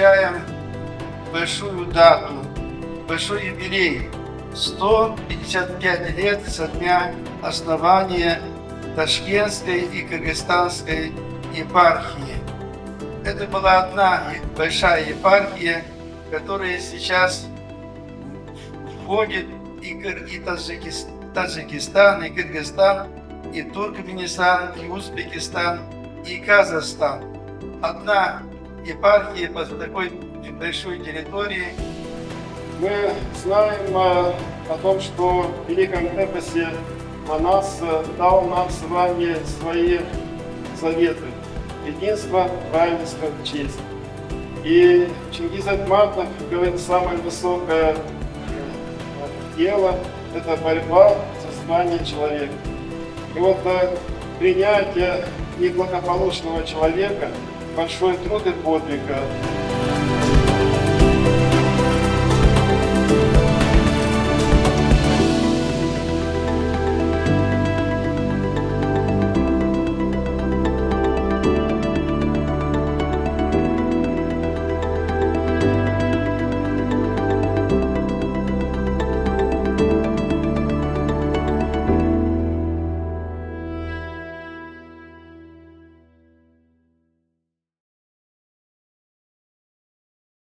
отмечаем большую дату, большой юбилей. 155 лет со дня основания Ташкентской и Кыргызстанской епархии. Это была одна большая епархия, которая сейчас входит и Таджикистан, и Кыргызстан, и Туркменистан, и Узбекистан, и Казахстан. Одна епархия по такой большой территории. Мы знаем о том, что в Великом эпосе Манас дал нам с вами свои заветы. Единство, равенство, честь. И Чингиз Айтматов говорит, самое высокое дело – это борьба за звание человека. И вот принятие неблагополучного человека, большой труд и подвиг